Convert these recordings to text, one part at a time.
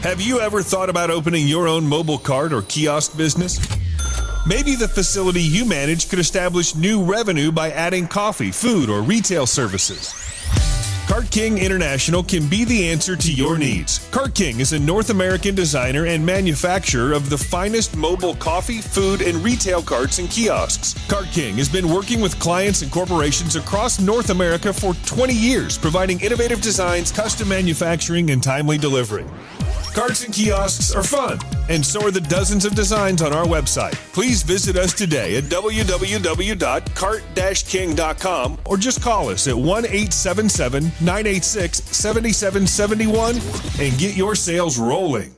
Have you ever thought about opening your own mobile cart or kiosk business? Maybe the facility you manage could establish new revenue by adding coffee, food, or retail services. Cart King International can be the answer to your needs. Cart King is a North American designer and manufacturer of the finest mobile coffee, food, and retail carts and kiosks. Cart King has been working with clients and corporations across North America for 20 years, providing innovative designs, custom manufacturing, and timely delivery. Carts and kiosks are fun, and so are the dozens of designs on our website. Please visit us today at www.cart-king.com or just call us at 1-877-986-7771 and get your sales rolling.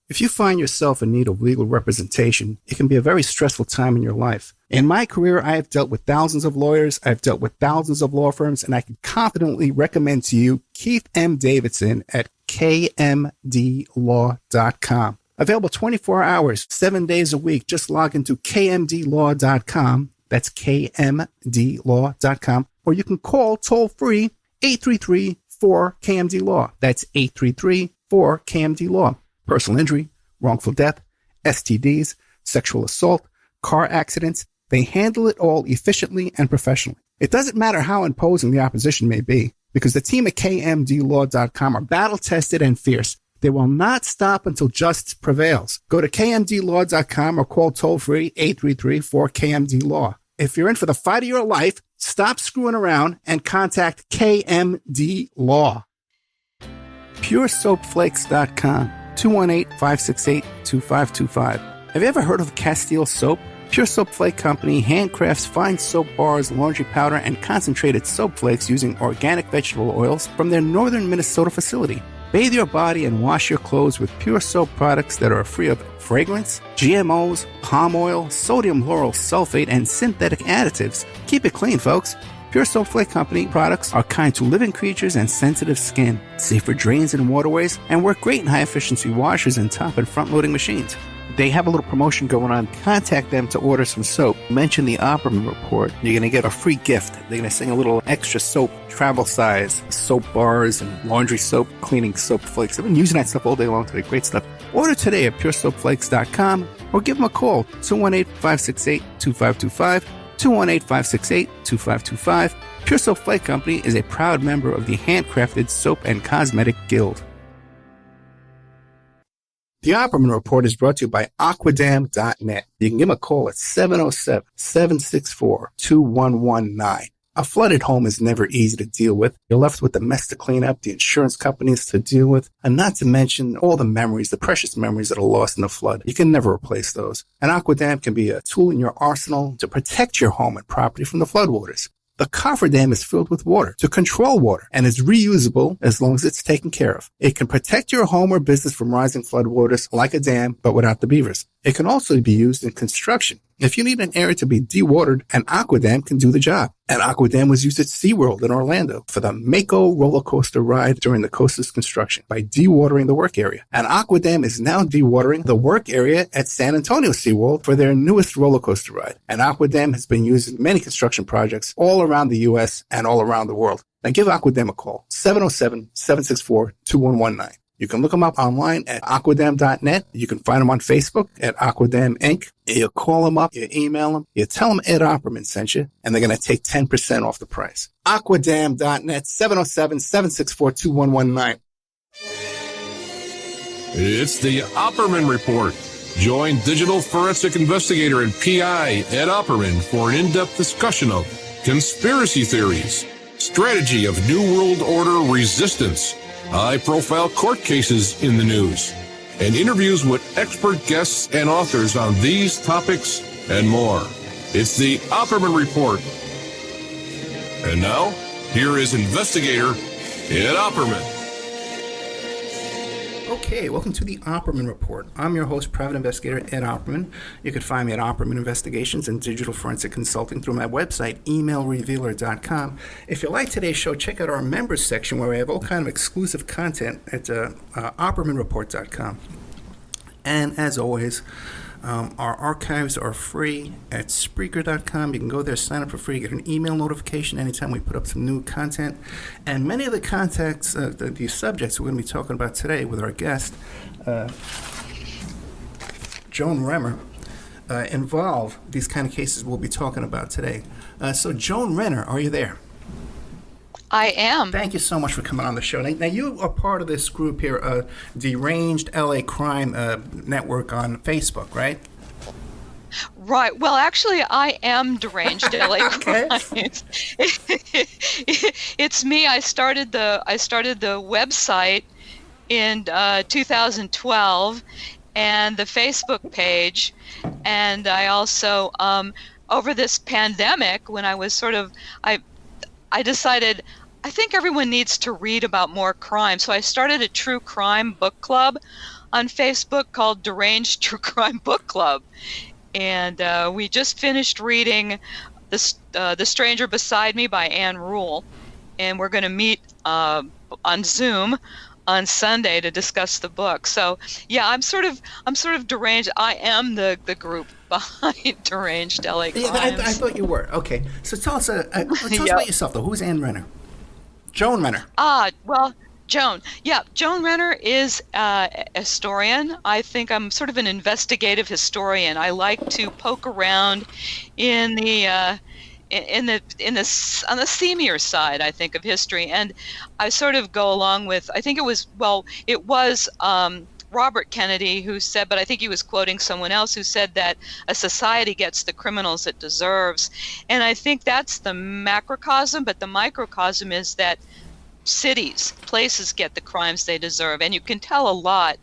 If you find yourself in need of legal representation, it can be a very stressful time in your life. In my career, I have dealt with thousands of lawyers, I've dealt with thousands of law firms, and I can confidently recommend to you Keith M. Davidson at kmdlaw.com. Available 24 hours, 7 days a week. Just log into kmdlaw.com. That's kmdlaw.com. Or you can call toll-free 833-4KMD-LAW. That's 833-4KMD-LAW. Personal injury, wrongful death, STDs, sexual assault, car accidents. They handle it all efficiently and professionally. It doesn't matter how imposing the opposition may be, because the team at kmdlaw.com are battle-tested and fierce. They will not stop until justice prevails. Go to kmdlaw.com or call toll-free 833-4KMD-LAW. If you're in for the fight of your life, stop screwing around and contact KMD Law. PureSoapFlakes.com, 218-568-2525. Have you ever heard of Castile Soap? Pure Soap Flake Company handcrafts fine soap bars, laundry powder, and concentrated soap flakes using organic vegetable oils from their northern Minnesota facility. Bathe your body and wash your clothes with Pure Soap products that are free of fragrance, GMOs, palm oil, sodium lauryl sulfate, and synthetic additives. Keep it clean, folks. Pure Soap Flake Company products are kind to living creatures and sensitive skin, safe for drains and waterways, and work great in high-efficiency washers and top and front-loading machines. They have a little promotion going on. Contact them to order some soap. Mention the Opperman Report. You're going to get a free gift. They're going to send a little extra soap, travel size, soap bars and laundry soap, cleaning soap flakes. I've been using that stuff all day long today. Great stuff. Order today at puresoapflakes.com or give them a call, 218-568-2525, 218-568-2525. Pure Soap Flake Company is a proud member of the Handcrafted Soap and Cosmetic Guild. The Opperman Report is brought to you by Aquadam.net. You can give them a call at 707-764-2119. A flooded home is never easy to deal with. You're left with the mess to clean up, the insurance companies to deal with, and not to mention all the memories, the precious memories that are lost in the flood. You can never replace those. And Aquadam can be a tool in your arsenal to protect your home and property from the floodwaters. The cofferdam is filled with water to control water and is reusable as long as it's taken care of. It can protect your home or business from rising floodwaters like a dam, but without the beavers. It can also be used in construction. If you need an area to be dewatered, an Aquadam can do the job. An Aquadam was used at SeaWorld in Orlando for the Mako roller coaster ride during the coaster's construction by dewatering the work area. An Aquadam is now dewatering the work area at San Antonio SeaWorld for their newest roller coaster ride. An Aquadam has been used in many construction projects all around the U.S. and all around the world. Now give Aquadam a call, 707-764-2119. You can look them up online at aquadam.net. You can find them on Facebook at Aquadam Inc. You call them up, you email them, you tell them Ed Opperman sent you, and they're going to take 10% off the price. Aquadam.net, 707-764-2119. It's the Opperman Report. Join digital forensic investigator and PI Ed Opperman for an in-depth discussion of conspiracy theories, strategy of New World Order resistance, high-profile court cases in the news, and interviews with expert guests and authors on these topics and more. It's the Opperman Report. And now, here is investigator Ed Opperman. Okay, welcome to the Opperman Report. I'm your host, private investigator Ed Opperman. You can find me at Opperman Investigations and Digital Forensic Consulting through my website, emailrevealer.com. If you like today's show, check out our members section where we have all kind of exclusive content at oppermanreport.com. And as always, our archives are free at Spreaker.com. You can go there, sign up for free, get an email notification anytime we put up some new content. And many of the the subjects we're going to be talking about today with our guest, Joan Renner, involve these kind of cases we'll be talking about today. So, Joan Renner, are you there? I am. Thank you so much for coming on the show. Now you are part of this group here, Deranged LA Crime Network on Facebook, right? Right. Well, actually, I am Deranged LA Crimes. It's me. I started the website in 2012 and the Facebook page, and I also over this pandemic, when I was I decided I think everyone needs to read about more crime. So I started a true crime book club on Facebook called Deranged True Crime Book Club. And we just finished reading The Stranger Beside Me by Ann Rule. And we're going to meet on Zoom on Sunday to discuss the book. So yeah, I'm sort of deranged. I am the group behind Deranged LA Crimes. Yeah, I thought you were. Okay, so tell us about yourself though. Who's Ann Renner? Joan Renner. Well, Joan. Yeah, Joan Renner is a historian. I think I'm sort of an investigative historian. I like to poke around on the seamier side, I think, of history, and I sort of go along with. I think it was Robert Kennedy who said, but I think he was quoting someone else who said that a society gets the criminals it deserves, and I think that's the macrocosm. But the microcosm is that places get the crimes they deserve, and you can tell a lot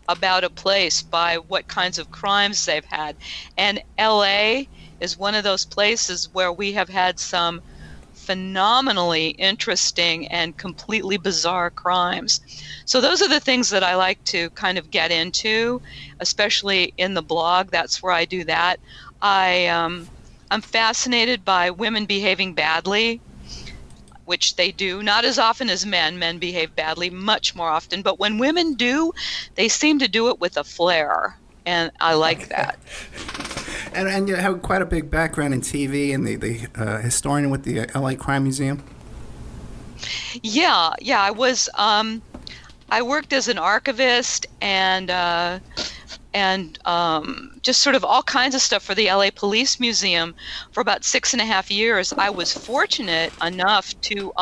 about a place by what kinds of crimes they've had. And LA is one of those places where we have had some phenomenally interesting and completely bizarre crimes. So those are the things that I like to kind of get into, especially in the blog. That's where I do that. I'm fascinated by women behaving badly, which they do, not as often as men. Men behave badly much more often, but when women do, they seem to do it with a flair, and I like that. And you have quite a big background in TV and the historian with the LA Crime Museum. Yeah, I was. I worked as an archivist and just sort of all kinds of stuff for the LA Police Museum for about 6.5 years. I was fortunate enough to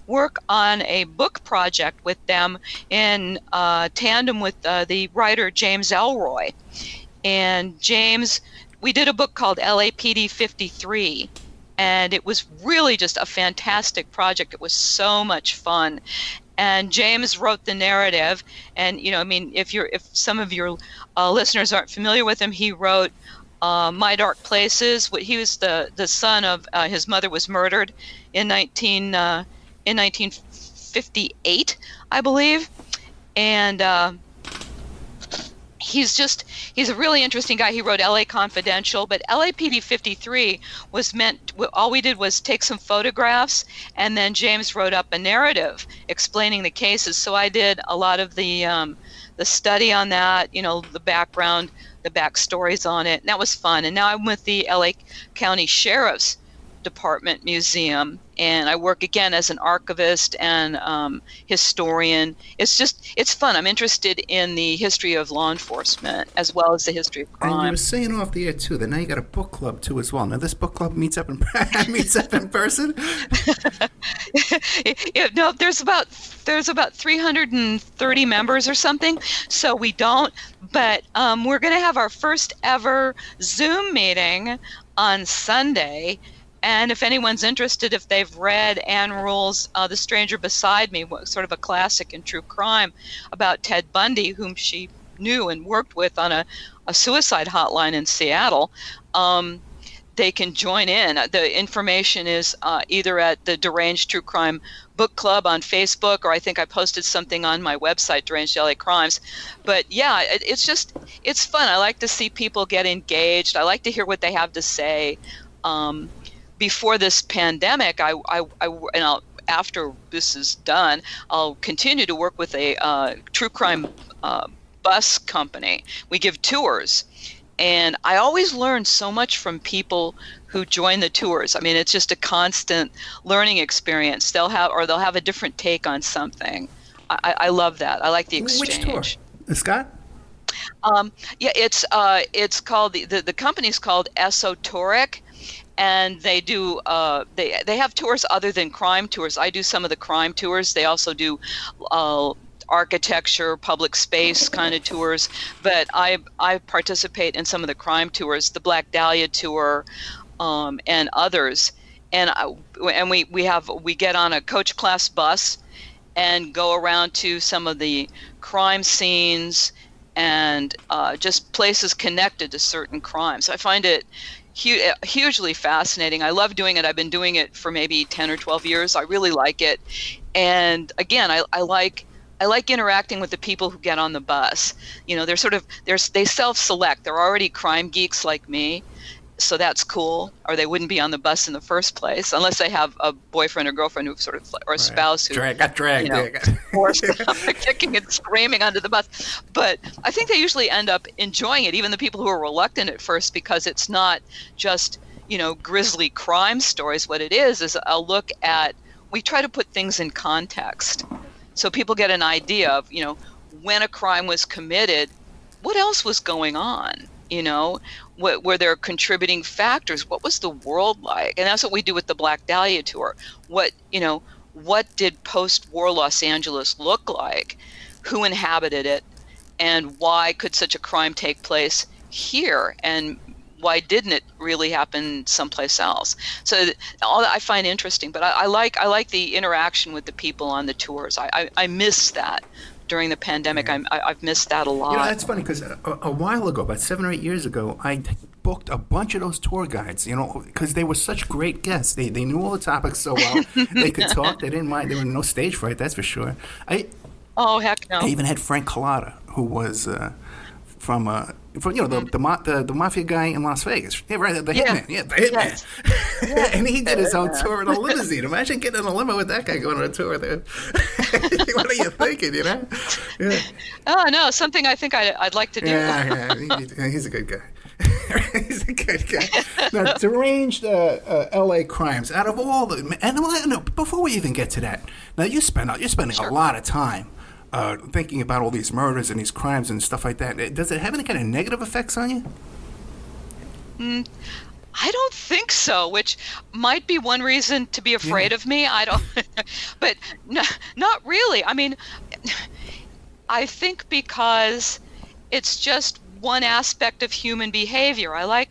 work on a book project with them in tandem with the writer James Elroy. And James, we did a book called LAPD 53. And it was really just a fantastic project. It was so much fun. And James wrote the narrative. And, if some of your listeners aren't familiar with him, he wrote My Dark Places. He was the son of his mother was murdered in 1958, I believe. And he's a really interesting guy. He wrote LA Confidential, but LAPD 53 was all we did was take some photographs, and then James wrote up a narrative explaining the cases. So I did a lot of the study on that, the background, the backstories on it, and that was fun. And now I'm with the LA County Sheriff's Department Museum, and I work again as an archivist and historian. It's fun. I'm interested in the history of law enforcement as well as the history of crime. And you were saying off the air too that now you got a book club too as well. Now this book club meets up in person. No, there's about 330 members or something. So we don't, but we're going to have our first ever Zoom meeting on Sunday. And if anyone's interested, if they've read Ann Rule's The Stranger Beside Me, sort of a classic in true crime about Ted Bundy, whom she knew and worked with on a suicide hotline in Seattle, they can join in. The information is either at the Deranged True Crime Book Club on Facebook, or I think I posted something on my website, Deranged LA Crimes. But yeah, it's fun. I like to see people get engaged. I like to hear what they have to say. Before this pandemic, after this is done, I'll continue to work with a true crime bus company. We give tours. And I always learn so much from people who join the tours. I mean, it's just a constant learning experience. They'll have a different take on something. I love that. I like the exchange. Which tour? Scott? Yeah, it's called the company's called Esoteric, and they do they have tours other than crime tours. I do some of the crime tours. They also do architecture, public space kind of tours, but I participate in some of the crime tours, the Black Dahlia tour, and others. And we get on a coach class bus and go around to some of the crime scenes and just places connected to certain crimes. I find it hugely fascinating. I love doing it. I've been doing it for maybe 10 or 12 years. I really like it. And again, I like interacting with the people who get on the bus. You know, they self-select. They're already crime geeks like me, so that's cool. Or they wouldn't be on the bus in the first place unless they have a boyfriend or girlfriend or a spouse who got dragged. You know, forced them kicking and screaming under the bus. But I think they usually end up enjoying it, even the people who are reluctant at first, because it's not just, you know, grisly crime stories. What it is a look at. We try to put things in context. So people get an idea of, you know, when a crime was committed, what else was going on? You know, were there contributing factors? What was the world like? And that's what we do with the Black Dahlia tour. What did post-war Los Angeles look like? Who inhabited it? And why could such a crime take place here? And why didn't it really happen someplace else? So all that I find interesting, but I like the interaction with the people on the tours. I miss that during the pandemic. Yeah. I've missed that a lot. You know, that's funny because a while ago, about 7 or 8 years ago, I booked a bunch of those tour guides, you know, because they were such great guests. They knew all the topics so well. They could talk. They didn't mind. There was no stage fright, that's for sure. Oh, heck no. I even had Frank Collada, who was from you know, the mafia guy in Las Vegas. Yeah, right, the hitman. Yeah, the hitman. Yes. And he did his own tour in a limousine. Imagine getting in a limo with that guy going on a tour there. What are you thinking, you know? Yeah. Oh, no, something I think I'd like to do. Yeah, he's a good guy. He's a good guy. Now, deranged L.A. crimes. Out of all the... And no, before we even get to that, now you're spending Sure. a lot of time thinking about all these murders and these crimes and stuff like that. Does it have any kind of negative effects on you? I don't think so, which might be one reason to be afraid of me. I don't, but no, not really. I mean, I think because it's just one aspect of human behavior. I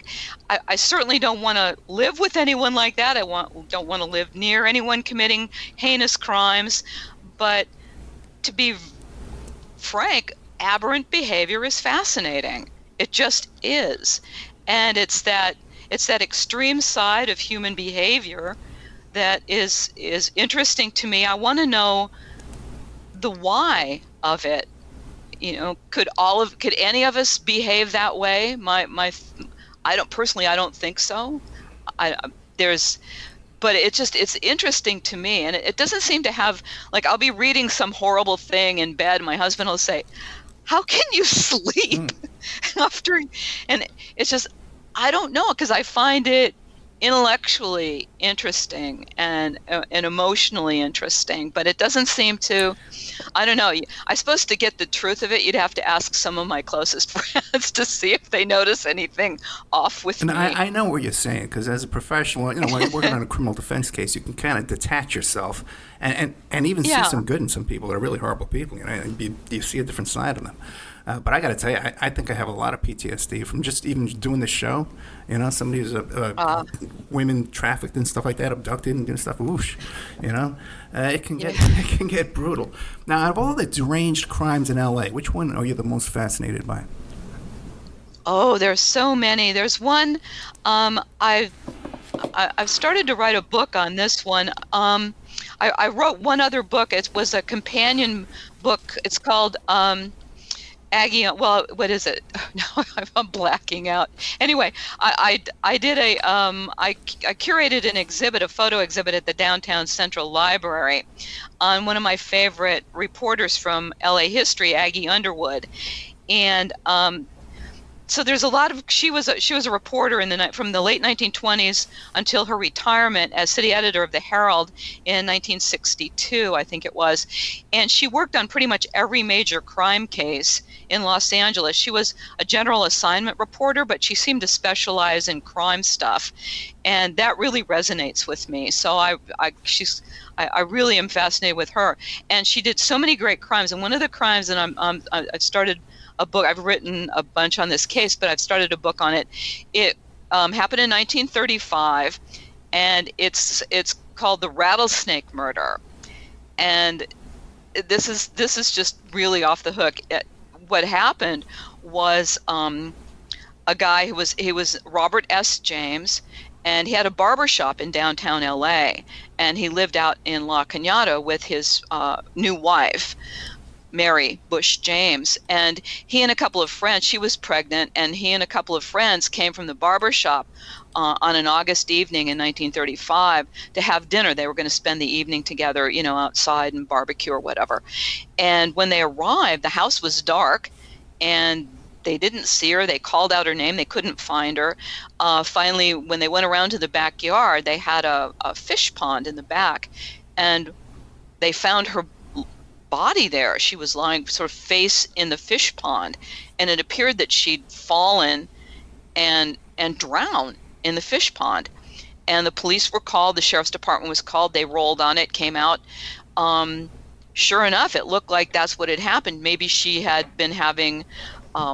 certainly don't want to live with anyone like that. Don't want to live near anyone committing heinous crimes, but to be frank, aberrant behavior is fascinating. It just is. And it's that extreme side of human behavior that is interesting to me. I want to know the why of it. You know, could any of us behave that way? I don't think so. But it's interesting to me, and it doesn't seem to have, like, I'll be reading some horrible thing in bed, my husband will say, "How can you sleep after?" And it's just, I don't know, because I find it intellectually interesting and emotionally interesting, but it doesn't seem to. I don't know. I suppose to get the truth of it, you'd have to ask some of my closest friends to see if they notice anything off with me. I know what you're saying, because as a professional, you know, when you're working on a criminal defense case, you can kind of detach yourself and even see some good in some people that are really horrible people. You know, you see a different side of them. But I got to tell you, I think I have a lot of PTSD from just even doing this show. You know, somebody who's women trafficked and stuff like that, abducted and doing stuff. Whoosh, you know, it can get brutal. Now, out of all the deranged crimes in L.A., which one are you the most fascinated by? Oh, there's so many. There's one. I've started to write a book on this one. I wrote one other book. It was a companion book. It's called Aggie. Well, what is it? No, I'm blacking out. Anyway, I curated an exhibit, a photo exhibit at the Downtown Central Library on one of my favorite reporters from LA history, Aggie Underwood. And so there's a lot of she was a reporter from the late 1920s until her retirement as city editor of the Herald in 1962, I think it was, and she worked on pretty much every major crime case in Los Angeles. She was a general assignment reporter, but she seemed to specialize in crime stuff, and that really resonates with me. So I really am fascinated with her, and she did so many great crimes. And one of the crimes, and I started a book. I've written a bunch on this case, but I've started a book on it. It happened in 1935, and it's called The Rattlesnake Murder. And this is just really off the hook. What happened was a guy he was Robert S. James, and he had a barber shop in downtown LA, and he lived out in La Cañada with his new wife, Mary Bush James. And he and a couple of friends, she was pregnant, and he and a couple of friends came from the barber shop on an August evening in 1935 to have dinner. They were going to spend the evening together, outside and barbecue or whatever. And when they arrived, the house was dark, and they didn't see her. They called out her name. They couldn't find her. Finally, when they went around to the backyard, they had a fish pond in the back, and they found her body there. She was lying sort of face in the fish pond, and it appeared that she'd fallen and drowned in the fish pond. And the police were called. The sheriff's department was called. They rolled on it, came out. Sure enough, it looked like that's what had happened. Maybe she had been having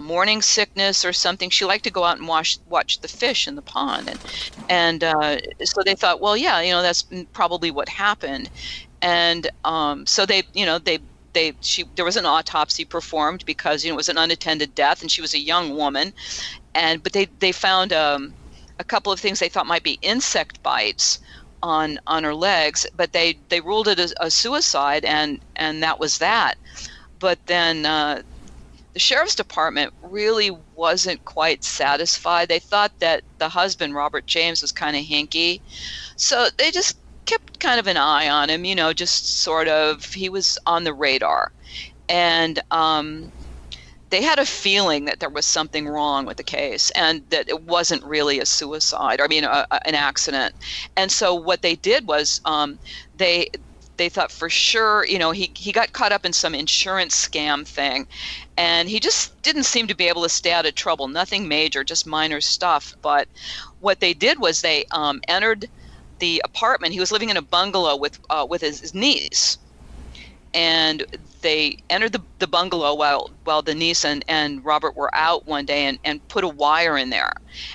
morning sickness or something. She liked to go out and watch the fish in the pond, and so they thought, well, yeah, that's probably what happened. And so there was an autopsy performed because it was an unattended death, and she was a young woman, but they found a couple of things they thought might be insect bites on her legs, but they ruled it as a suicide, and that was that. But then the sheriff's department really wasn't quite satisfied. They thought that the husband, Robert James, was kind of hinky, so they just kept kind of an eye on him, just sort of, he was on the radar. And they had a feeling that there was something wrong with the case and that it wasn't really a suicide, an accident. And so what they did was they thought for sure, he got caught up in some insurance scam thing, and he just didn't seem to be able to stay out of trouble. Nothing major, just minor stuff. But what they did was they entered the apartment. He was living in a bungalow with his niece, and they entered the bungalow while the niece and Robert were out one day and put a wire in there.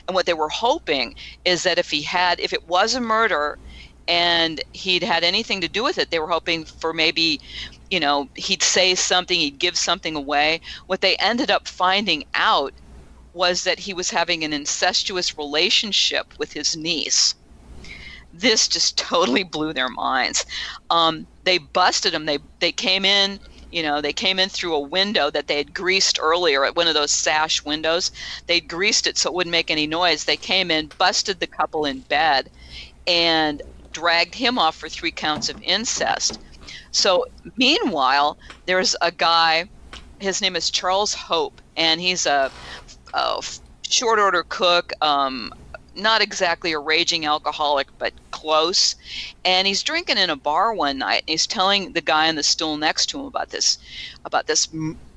And what they were hoping is that if it was a murder and he'd had anything to do with it, they were hoping for maybe, he'd say something, he'd give something away. What they ended up finding out was that he was having an incestuous relationship with his niece. This just totally blew their minds. They busted him. They came in, they came in through a window that they had greased earlier at one of those sash windows. They'd greased it so it wouldn't make any noise. They came in, busted the couple in bed, and dragged him off for 3 counts of incest. So meanwhile, there's a guy, his name is Charles Hope, and he's a short order cook, not exactly a raging alcoholic, but close. And he's drinking in a bar one night, and he's telling the guy on the stool next to him about this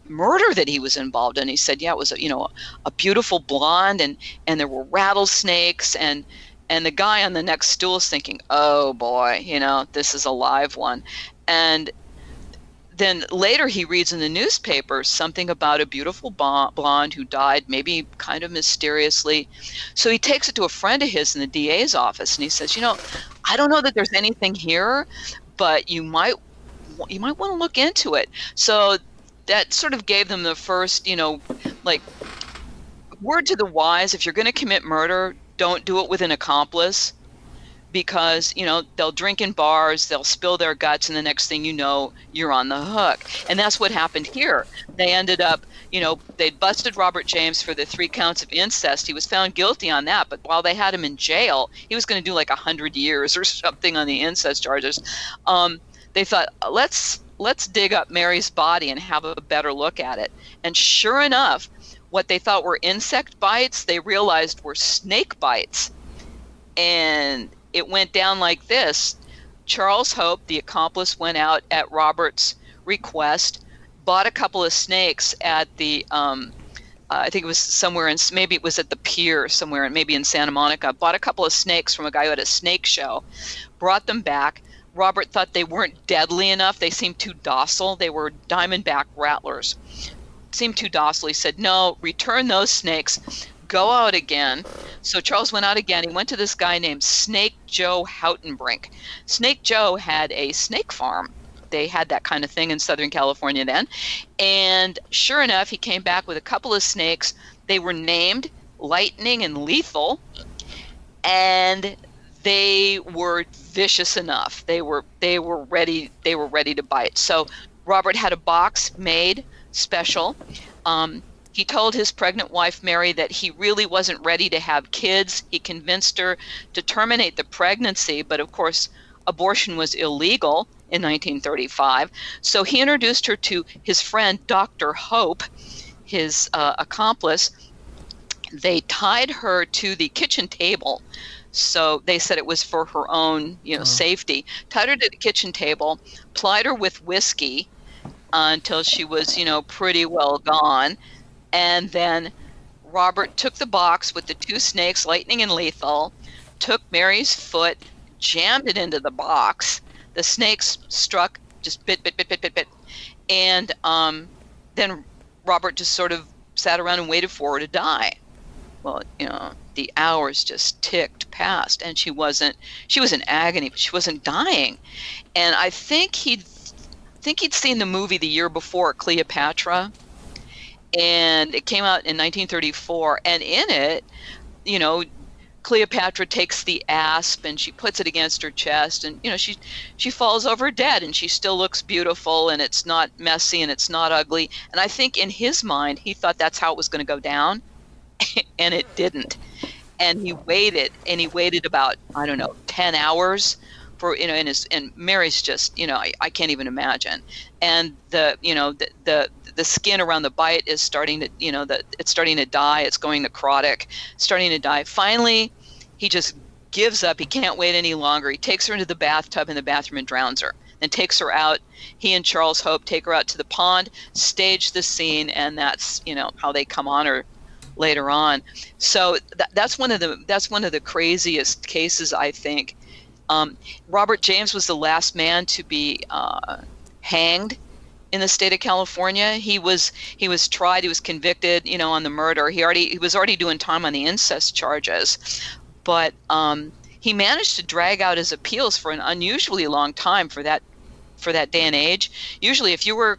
murder that he was involved in. He said, yeah, it was a beautiful blonde, and there were rattlesnakes, and the guy on the next stool is thinking, oh boy, this is a live one. And then later he reads in the newspaper something about a beautiful blonde who died, maybe kind of mysteriously. So he takes it to a friend of his in the DA's office, and he says, I don't know that there's anything here, but you might want to look into it. So that sort of gave them the first, word to the wise: if you're going to commit murder, don't do it with an accomplice, because they'll drink in bars, they'll spill their guts, and the next thing you know, you're on the hook. And that's what happened here. They ended up, they'd busted Robert James for the 3 counts of incest. He was found guilty on that, but while they had him in jail, he was going to do like 100 years or something on the incest charges. They thought, let's let's dig up Mary's body and have a better look at it. And sure enough, what they thought were insect bites, they realized were snake bites. And it went down like this. Charles Hope, the accomplice, went out at Robert's request, bought a couple of snakes at the, I think it was somewhere maybe it was at the pier somewhere, maybe in Santa Monica, bought a couple of snakes from a guy who had a snake show, brought them back. Robert thought they weren't deadly enough. They seemed too docile. They were diamondback rattlers. Seemed too docile. He said, no, return those snakes. Go out again. So Charles went out again. He went to this guy named Snake Joe Houtenbrink. Snake Joe had a snake farm. They had that kind of thing in Southern California then. And sure enough, he came back with a couple of snakes. They were named Lightning and Lethal. And they were vicious enough. They were ready to bite. So Robert had a box made special. He told his pregnant wife, Mary, that he really wasn't ready to have kids. He convinced her to terminate the pregnancy, but of course, abortion was illegal in 1935. So he introduced her to his friend, Dr. Hope, his accomplice. They tied her to the kitchen table. So they said it was for her own, safety. Tied her to the kitchen table, plied her with whiskey until she was, pretty well gone. And then Robert took the box with the two snakes, Lightning and Lethal, took Mary's foot, jammed it into the box. The snakes struck, just bit. And then Robert just sort of sat around and waited for her to die. Well, the hours just ticked past, and she was in agony, but she wasn't dying. And I think he'd seen the movie the year before, Cleopatra, and it came out in 1934. And in it, Cleopatra takes the asp and she puts it against her chest, and she falls over dead, and she still looks beautiful, and it's not messy and it's not ugly. And I think in his mind, he thought that's how it was going to go down. And it didn't. And he waited about, 10 hours for, and Mary's just, I can't even imagine. And the skin around the bite is starting to, it's starting to die. It's going necrotic, starting to die. Finally, he just gives up. He can't wait any longer. He takes her into the bathtub in the bathroom and drowns her. Then takes her out. He and Charles Hope take her out to the pond, stage the scene, and that's, how they come on her later on. So that's one of the craziest cases, I think. Robert James was the last man to be hanged in the state of California. He was tried. He was convicted, on the murder. He was already doing time on the incest charges, but he managed to drag out his appeals for an unusually long time for that day and age. Usually, if you were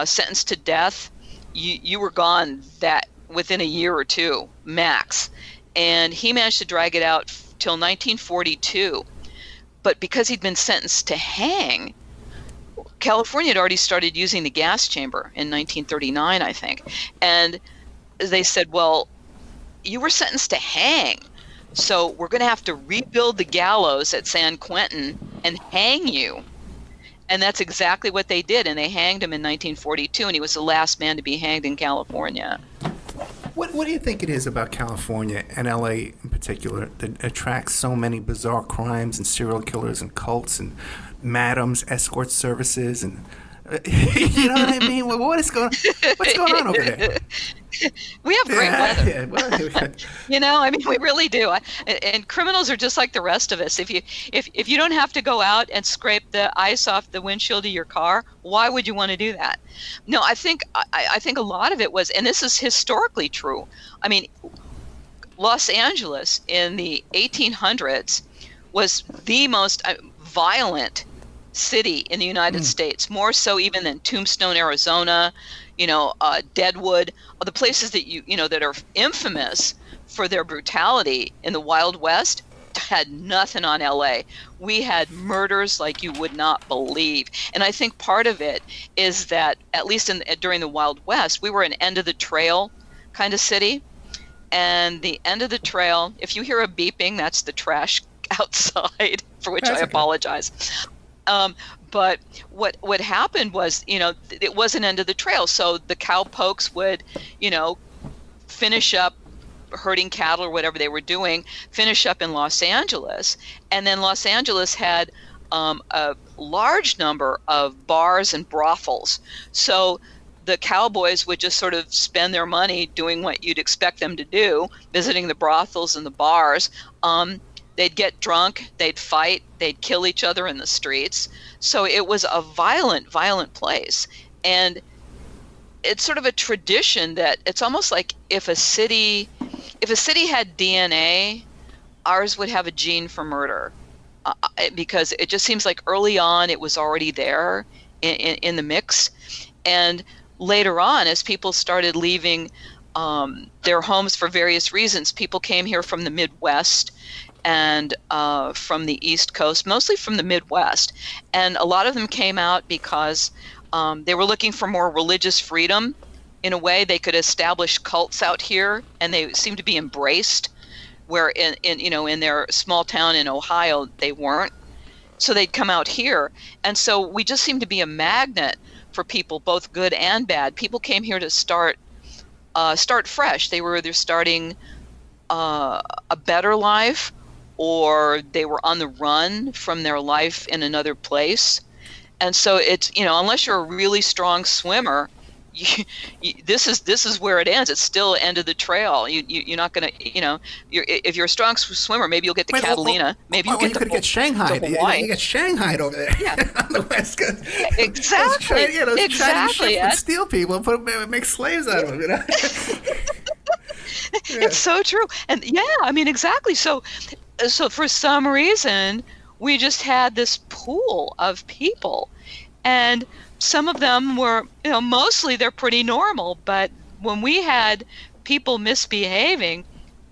sentenced to death, you were gone within a year or two max, and he managed to drag it out till 1942. But because he'd been sentenced to hang, California had already started using the gas chamber in 1939, I think, and they said, well, you were sentenced to hang, so we're going to have to rebuild the gallows at San Quentin and hang you. And that's exactly what they did, and they hanged him in 1942, and he was the last man to be hanged in California. What do you think it is about California and LA in particular that attracts so many bizarre crimes and serial killers and cults and madams, escort services, and you know what I mean? What's going on over there? We have great weather. Yeah, well, we really do. And criminals are just like the rest of us. If you don't have to go out and scrape the ice off the windshield of your car, why would you want to do that? No, I think a lot of it was, and this is historically true. I mean, Los Angeles in the 1800s was the most violent city in the United States, more so even than Tombstone, Arizona, Deadwood, the places that that are infamous for their brutality in the Wild West had nothing on LA. We had murders like you would not believe. And I think part of it is that, at least during the Wild West, we were an end of the trail kind of city. And the end of the trail, if you hear a beeping, that's the trash outside, for which I apologize. But what happened was, it was an end of the trail. So the cowpokes would, finish up herding cattle or whatever they were doing, finish up in Los Angeles. And then Los Angeles had a large number of bars and brothels. So the cowboys would just sort of spend their money doing what you'd expect them to do, visiting the brothels and the bars. They'd get drunk, they'd fight, they'd kill each other in the streets. So it was a violent, violent place. And it's sort of a tradition that it's almost like if a city had DNA, ours would have a gene for murder, because it just seems like early on it was already there in the mix. And later on, as people started leaving their homes for various reasons, people came here from the Midwest and from the East Coast, mostly from the Midwest. And a lot of them came out because they were looking for more religious freedom. In a way, they could establish cults out here, and they seemed to be embraced, where in their small town in Ohio, they weren't. So they'd come out here. And so we just seemed to be a magnet for people, both good and bad. People came here to start fresh. They were either starting a better life, or they were on the run from their life in another place. And so it's, unless you're a really strong swimmer, this is where it ends. It's still end of the trail. You're not going to, if you're a strong swimmer, maybe you'll get to Catalina. Maybe you get Shanghai. You get Shanghai over there on the West Coast. Exactly. Exactly. Would steal people and make slaves out of them. It's so true. And exactly. So for some reason, we just had this pool of people, and some of them were, mostly they're pretty normal, but when we had people misbehaving,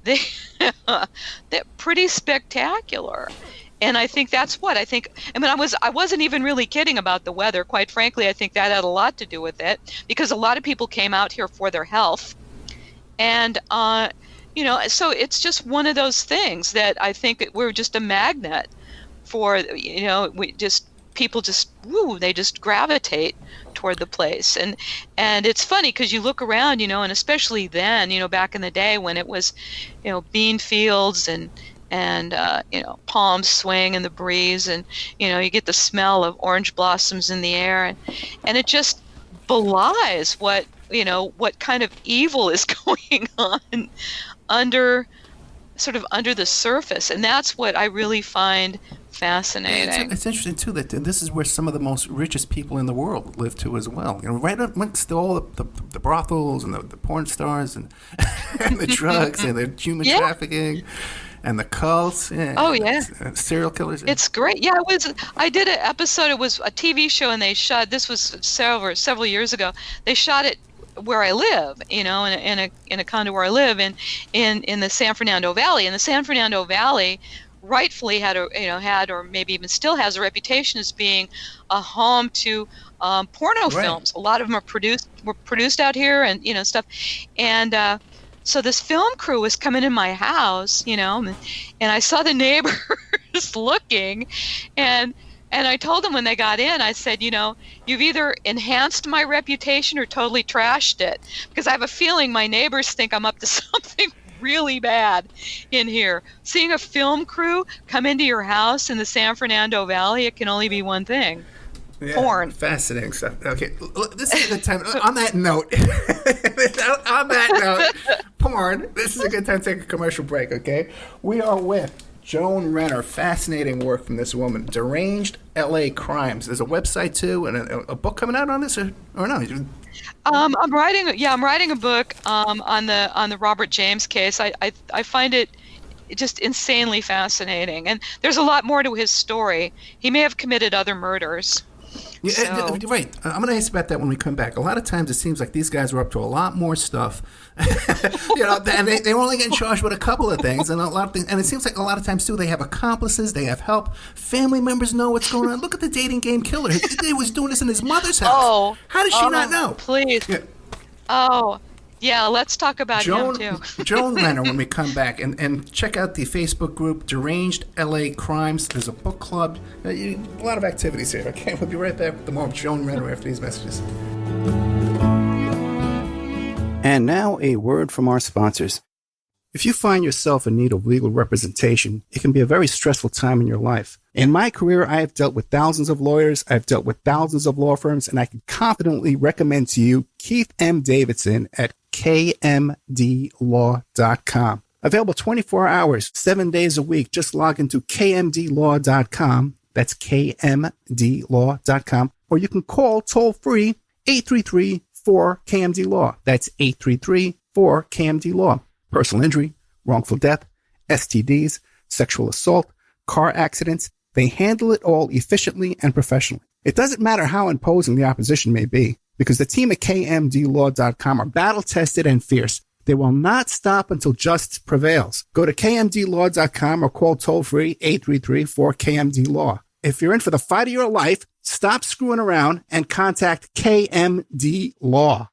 they're pretty spectacular. And I think that's what I wasn't even really kidding about the weather. Quite frankly, I think that had a lot to do with it, because a lot of people came out here for their health. And, so it's just one of those things that I think we're just a magnet for, people they just gravitate toward the place. And it's funny because you look around, and especially then, back in the day when it was, bean fields and palms swaying in the breeze, and, you get the smell of orange blossoms in the air, and it just belies what kind of evil is going on under the surface. And that's what I really find fascinating. It's interesting too that this is where some of the most richest people in the world live too as well. Right amongst all the brothels and the porn stars and the drugs and the human trafficking and the cults. Serial killers. It's great. Yeah, I did an episode. It was a TV show, and they shot. This was several years ago. They shot it where I live, in a condo where I live in the San Fernando Valley. And the San Fernando Valley rightfully had or maybe even still has a reputation as being a home to porno films. A lot of them were produced out here, and stuff. And so this film crew was coming in my house, and I saw the neighbors looking, and I told them when they got in, I said, you've either enhanced my reputation or totally trashed it, because I have a feeling my neighbors think I'm up to something really bad in here. Seeing a film crew come into your house in the San Fernando Valley, it can only be one thing. Yeah, porn. Fascinating stuff. Okay, this is a good time. On that note, porn. This is a good time to take a commercial break, okay? We are with Joan Renner. Fascinating work from this woman. Deranged LA Crimes. There's a website too, and a book coming out on this, or no? I'm writing a book on the Robert James case. I find it just insanely fascinating, and there's a lot more to his story. He may have committed other murders. Yeah, right. I'm going to ask about that when we come back. A lot of times it seems like these guys were up to a lot more stuff, and they were only getting charged with a couple of things, and a lot of things. And it seems like a lot of times too, they have accomplices, they have help, family members know what's going on. Look at the dating game killer. He was doing this in his mother's house. How did she not know? Please. Yeah. Yeah, let's talk about him too. Joan Renner when we come back. And check out the Facebook group, Deranged LA Crimes. There's a book club. A lot of activities here. Okay, we'll be right back with more of Joan Renner after these messages. And now a word from our sponsors. If you find yourself in need of legal representation, it can be a very stressful time in your life. In my career, I have dealt with thousands of lawyers, I've dealt with thousands of law firms, and I can confidently recommend to you Keith M. Davidson at kmdlaw.com. Available 24 hours, 7 days a week. Just log into kmdlaw.com. That's kmdlaw.com. Or you can call toll-free 833-4KMD-LAW. That's 833-4KMD-LAW. Personal injury, wrongful death, STDs, sexual assault, car accidents. They handle it all efficiently and professionally. It doesn't matter how imposing the opposition may be, because the team at kmdlaw.com are battle-tested and fierce. They will not stop until justice prevails. Go to kmdlaw.com or call toll-free 833-4KMD-LAW. If you're in for the fight of your life, stop screwing around and contact KMD Law.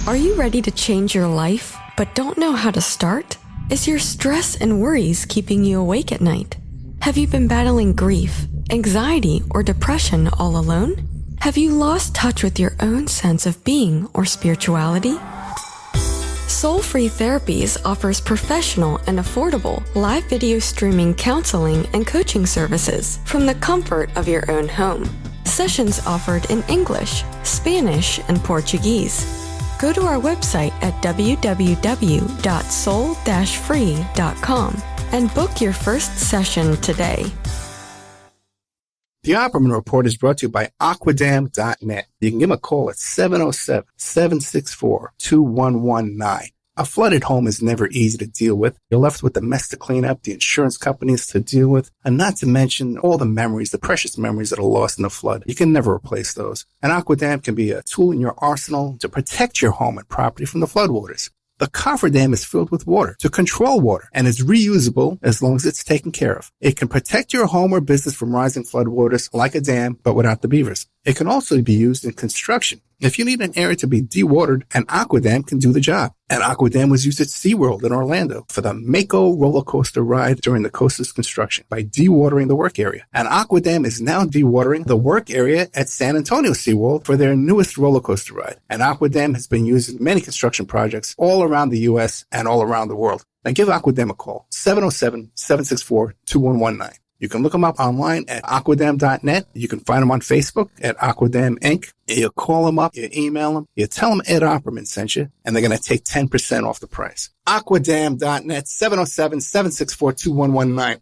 Are you ready to change your life, but don't know how to start? Is your stress and worries keeping you awake at night? Have you been battling grief, anxiety, or depression all alone? Have you lost touch with your own sense of being or spirituality? Soul Free Therapies offers professional and affordable live video streaming counseling and coaching services from the comfort of your own home. Sessions offered in English, Spanish, and Portuguese. Go to our website at www.soul-free.com and book your first session today. The Opperman Report is brought to you by Aquadam.net. You can give them a call at 707-764-2119. A flooded home is never easy to deal with. You're left with the mess to clean up, the insurance companies to deal with, and not to mention all the memories, the precious memories that are lost in the flood. You can never replace those. And Aquadam can be a tool in your arsenal to protect your home and property from the floodwaters. The cofferdam is filled with water to control water and is reusable as long as it's taken care of. It can protect your home or business from rising floodwaters like a dam, but without the beavers. It can also be used in construction. If you need an area to be dewatered, an Aquadam can do the job. An Aquadam was used at SeaWorld in Orlando for the Mako roller coaster ride during the coaster's construction by dewatering the work area. An Aquadam is now dewatering the work area at San Antonio SeaWorld for their newest roller coaster ride. An Aquadam has been used in many construction projects all around the U.S. and all around the world. Now give Aquadam a call, 707-764-2119. You can look them up online at aquadam.net. You can find them on Facebook at Aquadam Inc. You call them up, you email them, you tell them Ed Opperman sent you, and they're going to take 10% off the price. Aquadam.net, 707-764-2119.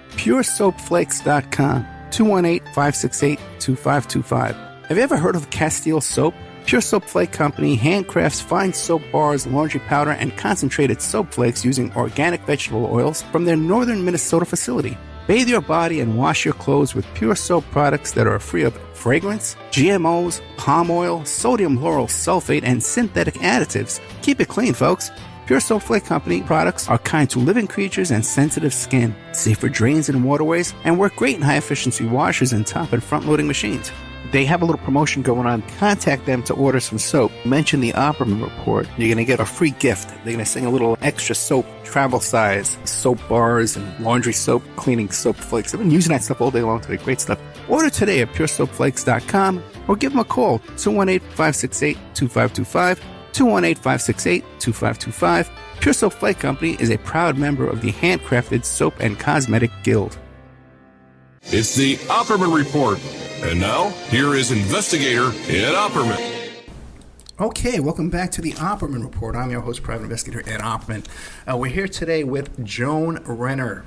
PureSoapFlakes.com, 218-568-2525. Have you ever heard of Castile Soap? Pure Soap Flake Company handcrafts fine soap bars, laundry powder, and concentrated soap flakes using organic vegetable oils from their northern Minnesota facility. Bathe your body and wash your clothes with Pure Soap products that are free of fragrance, GMOs, palm oil, sodium lauryl sulfate, and synthetic additives. Keep it clean, folks. Pure Soap Flake Company products are kind to living creatures and sensitive skin, safe for drains and waterways, and work great in high-efficiency washers and top and front-loading machines. They have a little promotion going on. Contact them to order some soap. Mention the Opperman Report. You're going to get a free gift. They're going to send a little extra soap, travel size, soap bars and laundry soap, cleaning soap flakes. I've been using that stuff all day long today. Great stuff. Order today at puresoapflakes.com or give them a call, 218-568-2525, 218-568-2525. Pure Soap Flake Company is a proud member of the Handcrafted Soap and Cosmetic Guild. It's the Opperman Report. And now, here is investigator Ed Opperman. Okay, welcome back to the Opperman Report. I'm your host, private investigator Ed Opperman. We're here today with Joan Renner.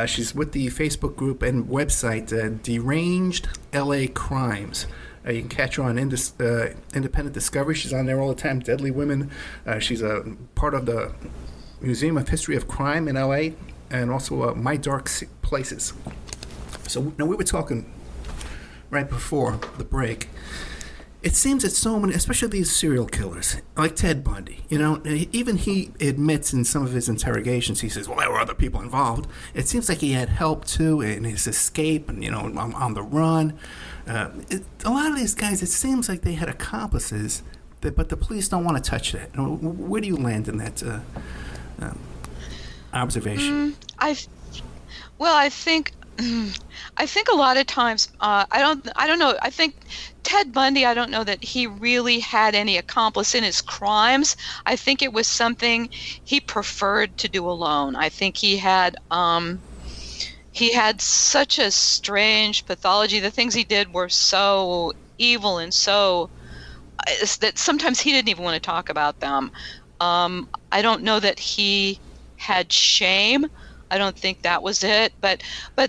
She's with the Facebook group and website Deranged LA Crimes. You can catch her on Independent Discovery. She's on there all the time. Deadly Women. She's a part of the Museum of History of Crime in LA, and also My Dark Places. So now we were talking right before the break. It seems that so many, especially these serial killers, like Ted Bundy, even he admits in some of his interrogations, he says, well, there were other people involved. It seems like he had help, too, in his escape and, on the run. A lot of these guys, it seems like they had accomplices but the police don't want to touch that. Where do you land in that observation? I think a lot of times I don't know. I think Ted Bundy, I don't know that he really had any accomplice in his crimes. I think it was something he preferred to do alone. I think he had such a strange pathology. The things he did were so evil and so that sometimes he didn't even want to talk about them. I don't know that he had shame. I don't think that was it. But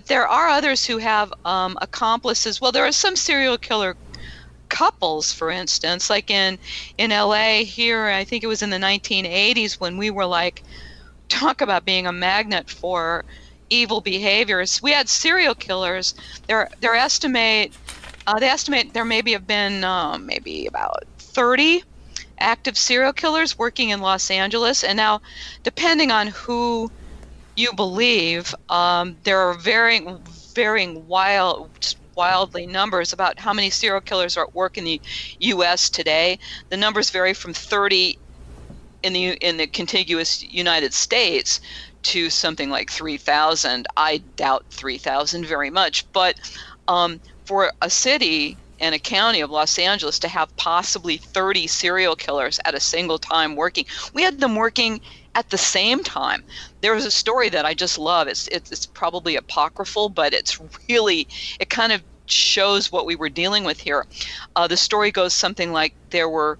there are others who have accomplices. Well, there are some serial killer couples, for instance, like in LA here, I think it was in the 1980s when we were like, talk about being a magnet for evil behaviors. We had serial killers. They estimate there maybe have been maybe about 30 active serial killers working in Los Angeles. And now, depending on who you believe, there are varying wildly numbers about how many serial killers are at work in the U.S. today. The numbers vary from 30 in the contiguous United States to something like 3,000. I doubt 3,000 very much, but for a city and a county of Los Angeles to have possibly 30 serial killers at a single time working, we had them working at the same time. There was a story that I just love. It's probably apocryphal, but it kind of shows what we were dealing with here. The story goes something like there were.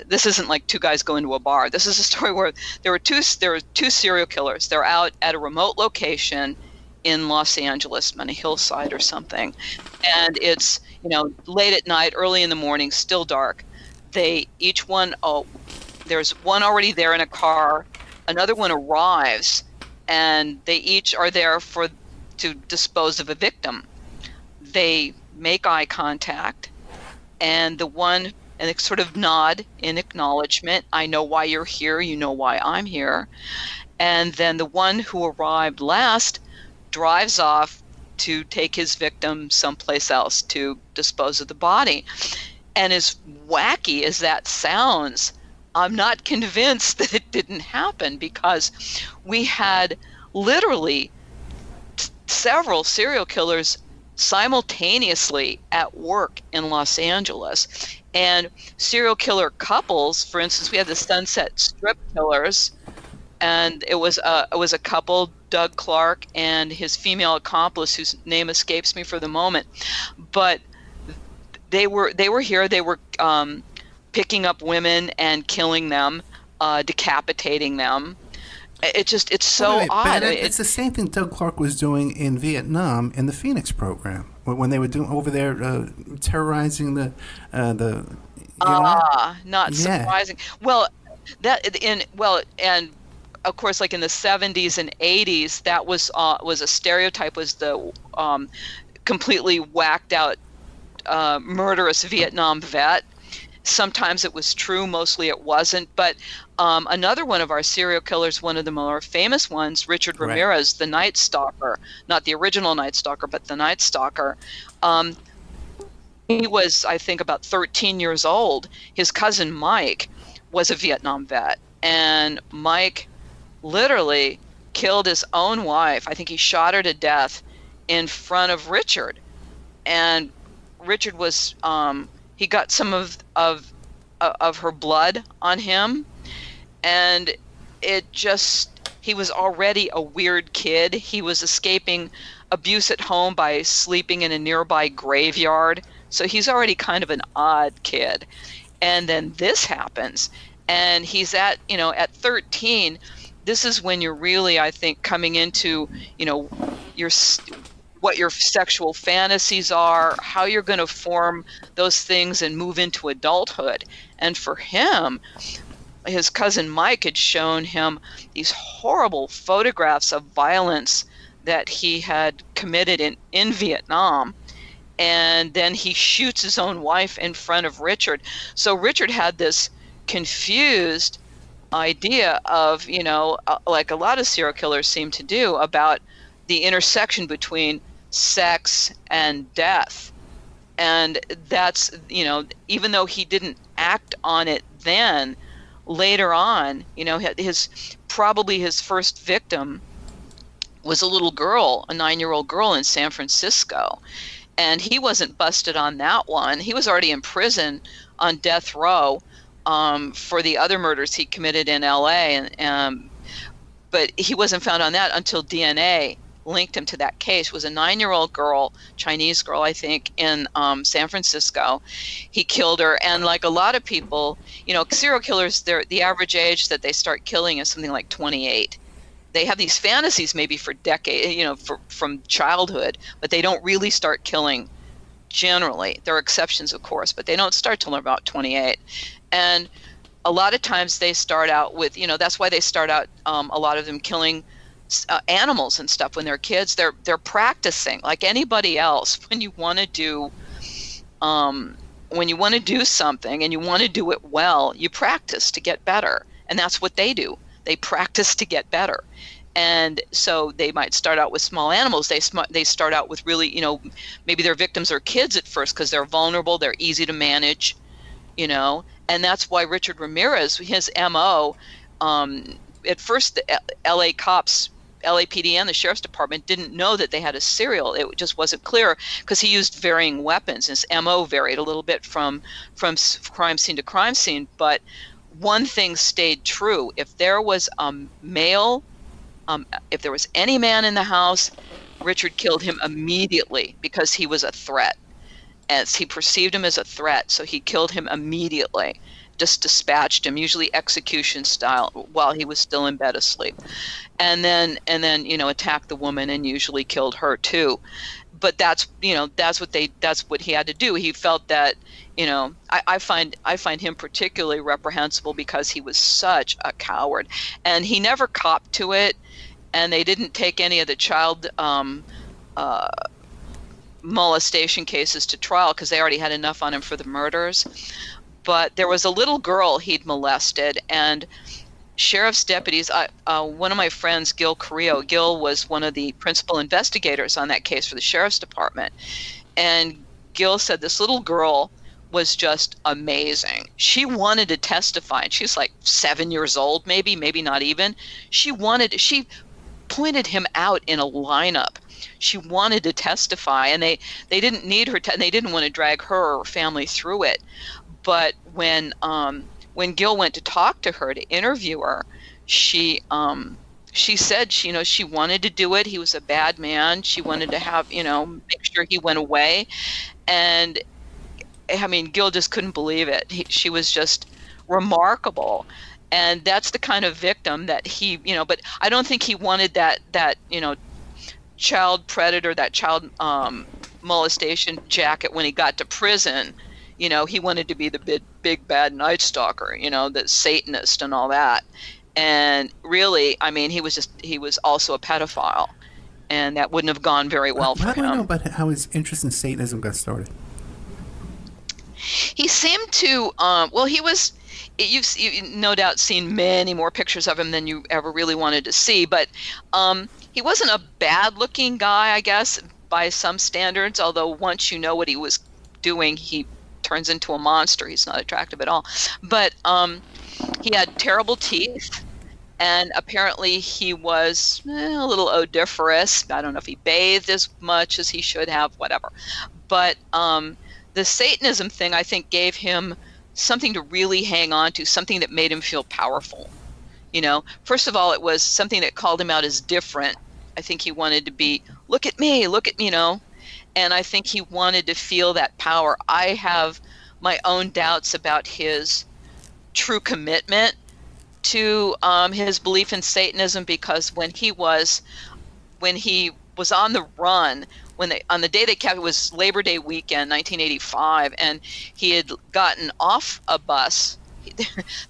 This isn't like two guys going to a bar. This is a story where there were two serial killers. They're out at a remote location in Los Angeles on a hillside or something, and it's late at night, early in the morning, still dark. There's one already there in a car, another one arrives, and they each are there to dispose of a victim. They make eye contact, and they sort of nod in acknowledgement. I know why you're here. You know why I'm here. And then the one who arrived last drives off to take his victim someplace else to dispose of the body. And as wacky as that sounds, I'm not convinced that it didn't happen, because we had literally several serial killers simultaneously at work in Los Angeles. And serial killer couples, for instance, we had the Sunset Strip killers, and it was a couple, Doug Clark and his female accomplice, whose name escapes me for the moment. But they were here. They were picking up women and killing them, decapitating them. It's so odd. It's the same thing Doug Clark was doing in Vietnam in the Phoenix program when they were doing over there terrorizing the. Not surprising. Well, and of course, like in the 70s and 80s, that was a stereotype. Was the completely whacked out murderous Vietnam vet. Sometimes it was true, mostly it wasn't. But another one of our serial killers, one of the more famous ones, Richard Ramirez, the Night Stalker, not the original Night Stalker, but the Night Stalker. He was, I think, about 13 years old. His cousin Mike was a Vietnam vet, and Mike literally killed his own wife. I think he shot her to death in front of Richard. And Richard was he got some of her blood on him, and he was already a weird kid. He was escaping abuse at home by sleeping in a nearby graveyard. So he's already kind of an odd kid. And then this happens, and he's at 13, this is when you're really, I think, coming into, what your sexual fantasies are, how you're going to form those things and move into adulthood. And for him, his cousin Mike had shown him these horrible photographs of violence that he had committed in Vietnam. And then he shoots his own wife in front of Richard. So Richard had this confused idea of, like a lot of serial killers seem to do, about the intersection between sex and death. And that's, even though he didn't act on it then. Later on, probably his first victim was a little girl, a 9-year-old girl in San Francisco. And he wasn't busted on that one. He was already in prison on death row for the other murders he committed in LA. But he wasn't found on that until DNA linked him to that case. It was a 9-year-old girl, Chinese girl, I think, in San Francisco. He killed her. And like a lot of people, serial killers, the average age that they start killing is something like 28. They have these fantasies maybe for decades, from childhood, but they don't really start killing generally. There are exceptions, of course, but they don't start till they're about 28. And a lot of times they start out with, that's why they start out, a lot of them killing animals and stuff when they're kids. They're practicing like anybody else. When you want to do something and you want to do it well, you practice to get better. And that's what they do. They practice to get better. And so they might start out with small animals. They start out with really, maybe their victims are kids at first because they're vulnerable, they're easy to manage, and that's why Richard Ramirez, his MO, at first the LA cops, LAPD and the Sheriff's Department didn't know that they had a serial. It just wasn't clear because he used varying weapons. His MO varied a little bit from crime scene to crime scene, but one thing stayed true. If there was a male, if there was any man in the house, Richard killed him immediately because he was a threat. As he perceived him as a threat, so he killed him immediately, just dispatched him, usually execution style, while he was still in bed asleep. And then attacked the woman and usually killed her too. But that's what he had to do. He felt that, I find him particularly reprehensible because he was such a coward, and he never copped to it, and they didn't take any of the child molestation cases to trial because they already had enough on him for the murders. But there was a little girl he'd molested, and sheriff's deputies, one of my friends, Gil Carrillo, Gil was one of the principal investigators on that case for the Sheriff's Department. And Gil said this little girl was just amazing. She wanted to testify, and she's like 7 years old, maybe not even. She pointed him out in a lineup. She wanted to testify, and they didn't need her, and they didn't want to drag her or her family through it. But when Gil went to talk to her, to interview her, she said she wanted to do it. He was a bad man. She wanted to have, make sure he went away. And I mean, Gil just couldn't believe it. She was just remarkable. And that's the kind of victim that he, but I don't think he wanted that child predator, that child molestation jacket when he got to prison. He wanted to be the big bad night stalker, the Satanist and all that. And really, I mean, he was also a pedophile, and that wouldn't have gone very well for him. How do I know about how his interest in Satanism got started? He seemed to, you've no doubt seen many more pictures of him than you ever really wanted to see, but he wasn't a bad-looking guy, I guess, by some standards, although once you know what he was doing, he turns into a monster. He's not attractive at all. But he had terrible teeth, and apparently he was a little odoriferous. I don't know if he bathed as much as he should have, whatever. But the Satanism thing, I think, gave him something to really hang on to, something that made him feel powerful. First of all, it was something that called him out as different. I think he wanted to be, look at me, and I think he wanted to feel that power. I have my own doubts about his true commitment to his belief in Satanism, because when he was on the run, on the day they captured, it was Labor Day weekend, 1985, and he had gotten off a bus.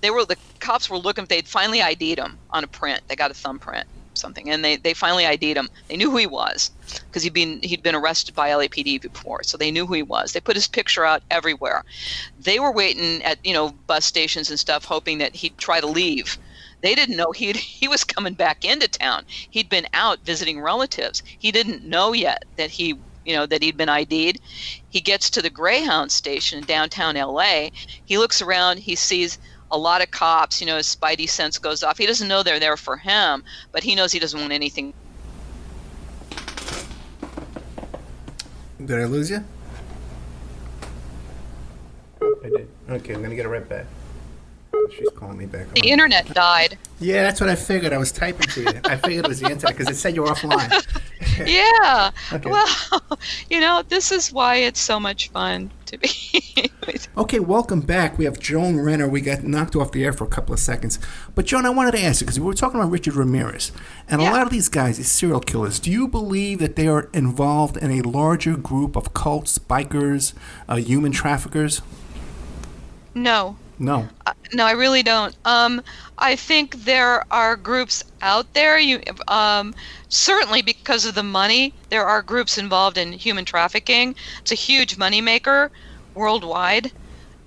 The cops were looking. They'd finally ID'd him on a print. They got a thumbprint, something, and they finally ID'd him. They knew who he was because he'd been arrested by LAPD before, so they knew who he was. They put his picture out everywhere. They were waiting at bus stations and stuff, hoping that he'd try to leave. They didn't know he was coming back into town. He'd been out visiting relatives. He didn't know yet that he that he'd been ID'd. He gets to the Greyhound station in downtown LA. He looks around, he sees a lot of cops, his spidey sense goes off. He doesn't know they're there for him, but he knows he doesn't want anything. Did I lose you? I did. Okay, I'm going to get it right back. She's calling me back. The internet died. Yeah, that's what I figured. I was typing to you. I figured it was the internet because it said you were offline. Yeah. Okay. Well, this is why it's so much fun to be. Okay, welcome back. We have Joan Renner. We got knocked off the air for a couple of seconds. But, Joan, I wanted to ask you, because we were talking about Richard Ramirez. And a lot of these guys, these serial killers, do you believe that they are involved in a larger group of cults, bikers, human traffickers? No. No. No, I really don't. I think there are groups out there. Certainly because of the money, there are groups involved in human trafficking. It's a huge moneymaker worldwide.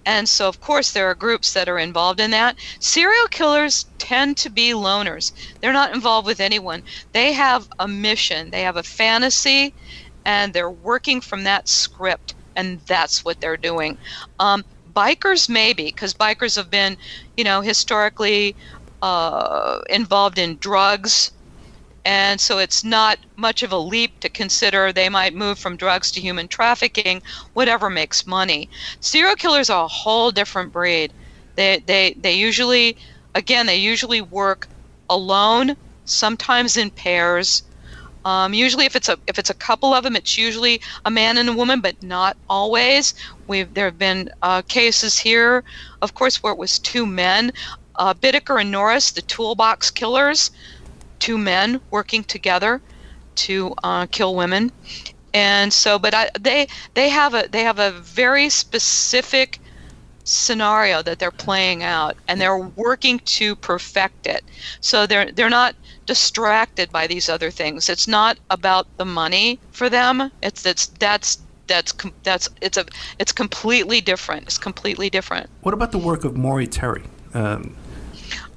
And so, of course, there are groups that are involved in that. Serial killers tend to be loners. They're not involved with anyone. They have a mission. They have a fantasy, and they're working from that script, and that's what they're doing. Bikers maybe, because bikers have been, historically involved in drugs, and so it's not much of a leap to consider they might move from drugs to human trafficking, whatever makes money. Serial killers are a whole different breed. They usually work alone, sometimes in pairs. Usually, if it's a couple of them, it's usually a man and a woman, but not always. There have been cases here, of course, where it was two men, Bittaker and Norris, the toolbox killers, two men working together to kill women, and so. But they have a very specific scenario that they're playing out, and they're working to perfect it. So they're not distracted by these other things. It's not about the money for them. It's completely different. It's completely different. What about the work of Maury Terry? I'm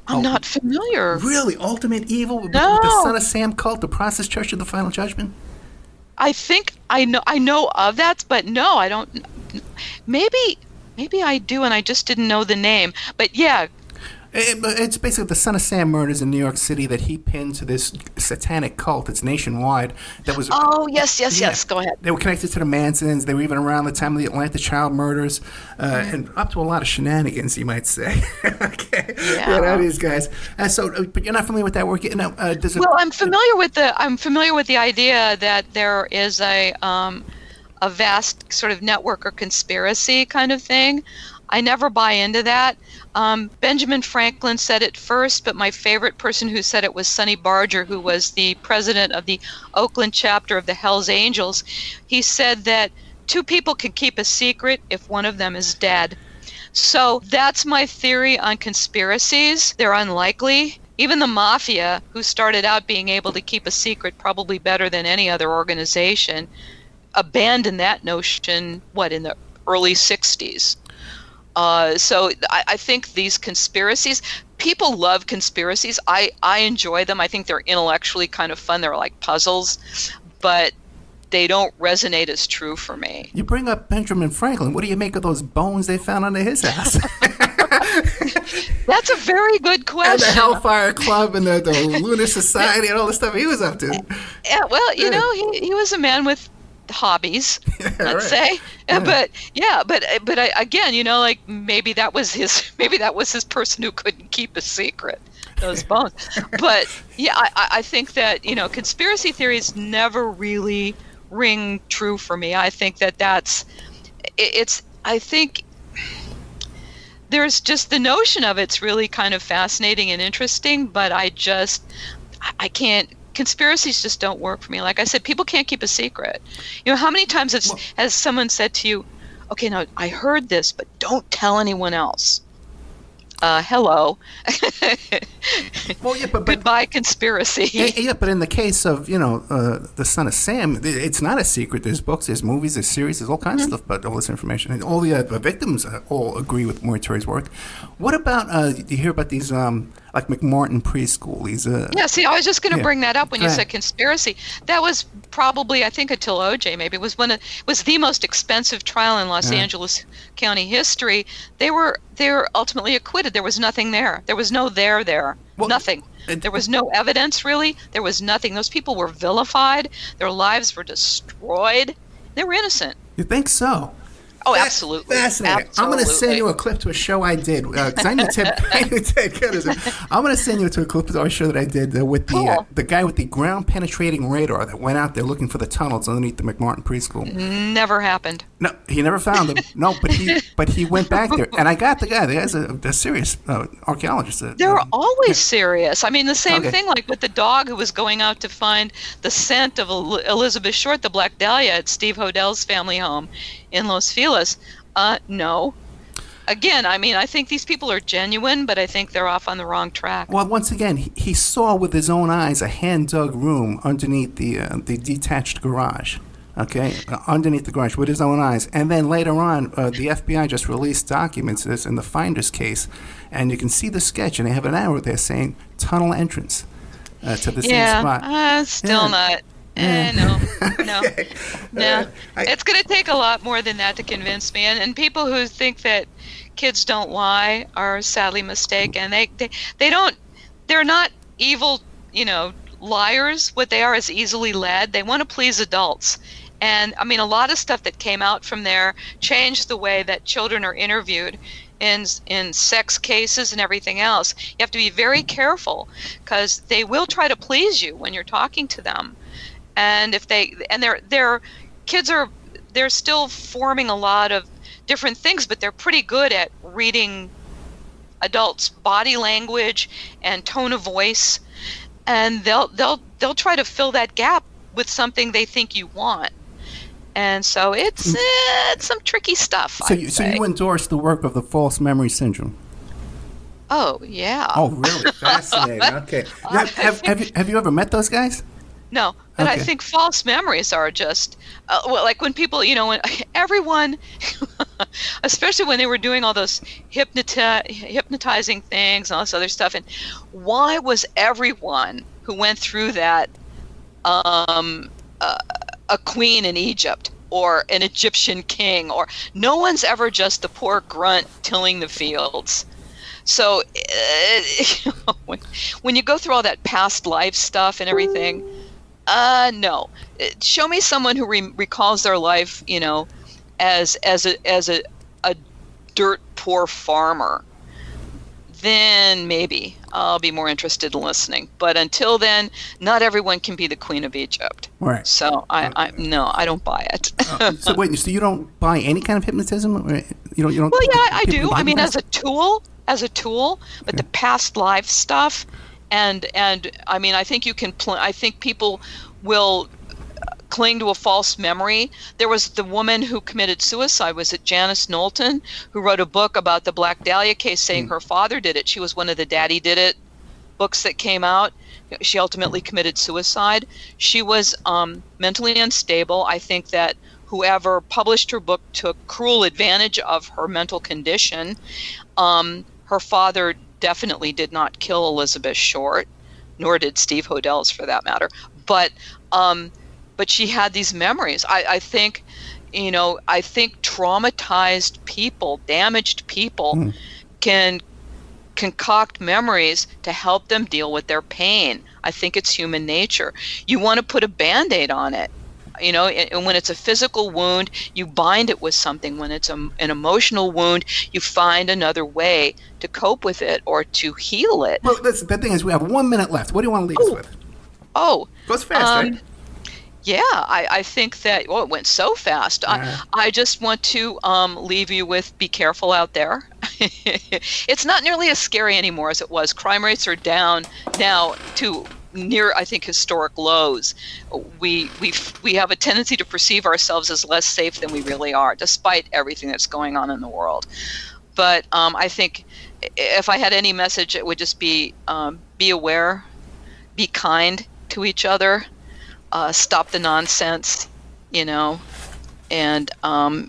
not familiar. Really? Ultimate Evil? No. With the Son of Sam cult, the Process Church of the Final Judgment? I think I know of that, but no, I don't. Maybe I do, and I just didn't know the name. But yeah. It's basically the Son of Sam murders in New York City that he pinned to this satanic cult. It's nationwide. That was. Oh, yes. Go ahead. They were connected to the Mansons. They were even around the time of the Atlanta child murders, and up to a lot of shenanigans, you might say. Okay. Yeah. These guys. But you're not familiar with that work. I'm familiar with the idea that there is a vast sort of network or conspiracy kind of thing. I never buy into that. Benjamin Franklin said it first, but my favorite person who said it was Sonny Barger, who was the president of the Oakland chapter of the Hells Angels. He said that two people can keep a secret if one of them is dead. So that's my theory on conspiracies. They're unlikely. Even the mafia, who started out being able to keep a secret probably better than any other organization, abandoned that notion, in the early 60s. So I think these conspiracies, people love conspiracies. I enjoy them. I think they're intellectually kind of fun. They're like puzzles, but they don't resonate as true for me. You bring up Benjamin Franklin. What do you make of those bones they found under his house? That's a very good question. And the Hellfire Club and the Lunar Society and all the stuff he was up to. Yeah, well, he was a man with hobbies, let's say. But again, maybe that was his person who couldn't keep a secret, those bones. But yeah, I think that conspiracy theories never really ring true for me. I think I think there's just the notion of it's really kind of fascinating and interesting, but I can't. Conspiracies just don't work for me. Like I said, people can't keep a secret. How many times has someone said to you, okay, now I heard this, but don't tell anyone else. Hello. Well, yeah, but goodbye, conspiracy. Yeah, but in the case of the Son of Sam, it's not a secret. There's books, there's movies, there's series, there's all kinds of stuff about all this information. And all the victims all agree with Maury Terry's work. What about? Do you hear about these like McMartin Preschool. He's a Yeah, see, I was just going to Yeah. bring that up when Go you ahead. said conspiracy. That was probably, I think, until OJ, maybe, was was the most expensive trial in Los Angeles County history. They were ultimately acquitted. There was nothing there. There was no there. Well, Nothing. There was no evidence, really. There was nothing. Those people were vilified. Their lives were destroyed. They were innocent. You think so? Oh, absolutely. Fascinating. I'm going to send you a clip to a show I did because I knew Ted Kennedy. I'm going to send you to a clip of a show that I did with the guy with the ground penetrating radar that went out there looking for the tunnels underneath the McMartin Preschool. Never happened. No, he never found them. No, but he went back there, and I got the guy. The guy's a serious archaeologist. They're always serious. I mean, the same Okay. thing like with the dog who was going out to find the scent of Elizabeth Short, the Black Dahlia, at Steve Hodell's family home in Los Feliz. No. Again, I mean, I think these people are genuine, but I think they're off on the wrong track. Well, once again, he saw with his own eyes a hand-dug room underneath the detached garage. Okay, underneath the garage with his own eyes. And then later on, the FBI just released documents in the Finder's case, and you can see the sketch, and they have an arrow there saying tunnel entrance to the same spot. Still not. No. Okay. No. It's going to take a lot more than that to convince me. And people who think that kids don't lie are sadly mistaken. They're not evil, liars. What they are is easily led. They want to please adults. And I mean, a lot of stuff that came out from there changed the way that children are interviewed in sex cases and everything else. You have to be very careful because they will try to please you when you're talking to them. And if their kids they're still forming a lot of different things, but they're pretty good at reading adults' body language and tone of voice, and they'll try to fill that gap with something they think you want. And so it's some tricky stuff. So you endorse the work of the false memory syndrome? Oh yeah. Oh really? Fascinating. Okay. Have you ever met those guys? No, but I Okay. think false memories are just, like when people, when everyone, especially when they were doing all those hypnotizing things and all this other stuff, and why was everyone who went through that a queen in Egypt or an Egyptian king, or no one's ever just the poor grunt tilling the fields. So when you go through all that past life stuff and everything, no. Show me someone who recalls their life, as a dirt poor farmer. Then maybe I'll be more interested in listening. But until then, not everyone can be the Queen of Egypt. Right. So I don't buy it. So wait, so you don't buy any kind of hypnotism? Or you don't? Well, yeah, I people do. get I mean, hypnotized? as a tool, but the past life stuff, and I mean, I think you can. I think people will cling to a false memory. There was the woman who committed suicide. Was it Janice Knowlton, who wrote a book about the Black Dahlia case, saying her father did it? She was one of the Daddy Did It books that came out. She ultimately committed suicide. She was mentally unstable. I think that whoever published her book took cruel advantage of her mental condition. Her father definitely did not kill Elizabeth Short, nor did Steve Hodell's for that matter. But she had these memories. I think traumatized people, damaged people can concoct memories to help them deal with their pain. I think it's human nature. You want to put a Band-Aid on it. And when it's a physical wound, you bind it with something. When it's an emotional wound, you find another way to cope with it or to heal it. Well, the thing is, we have 1 minute left. What do you want to leave us with? Oh. Goes fast, right? Yeah, I think that, it went so fast. I just want to leave you with be careful out there. It's not nearly as scary anymore as it was. Crime rates are down now to near, I think, historic lows. We have a tendency to perceive ourselves as less safe than we really are, despite everything that's going on in the world. But I think if I had any message, it would just be aware, be kind to each other, stop the nonsense, and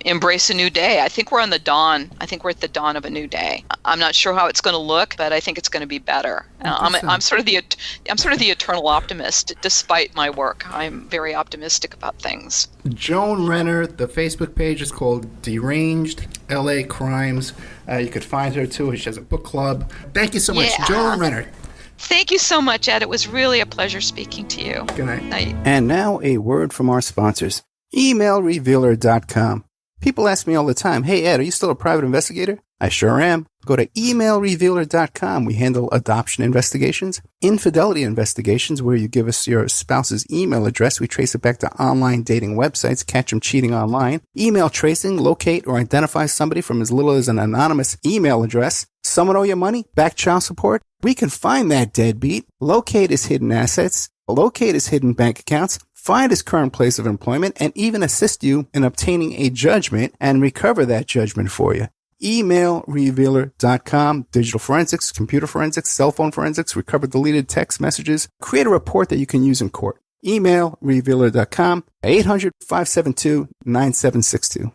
embrace a new day. I think we're on the dawn. I think we're at the dawn of a new day. I'm not sure how it's going to look, but I think it's going to be better. I'm sort of the eternal optimist. Despite my work, I'm very optimistic about things. Joan Renner, the Facebook page is called Deranged LA Crimes. You could find her too. She has a book club. Thank you so much, Joan Renner. Thank you so much, Ed. It was really a pleasure speaking to you. Good night. Night. And now a word from our sponsors. Emailrevealer.com. People ask me all the time, hey, Ed, are you still a private investigator? I sure am. Go to emailrevealer.com. We handle adoption investigations, infidelity investigations, where you give us your spouse's email address. We trace it back to online dating websites, catch them cheating online, email tracing, locate or identify somebody from as little as an anonymous email address. Someone owe you money? Back child support? We can find that deadbeat, locate his hidden assets, locate his hidden bank accounts, find his current place of employment, and even assist you in obtaining a judgment and recover that judgment for you. Emailrevealer.com, digital forensics, computer forensics, cell phone forensics, recover deleted text messages, create a report that you can use in court. Emailrevealer.com, 800-572-9762.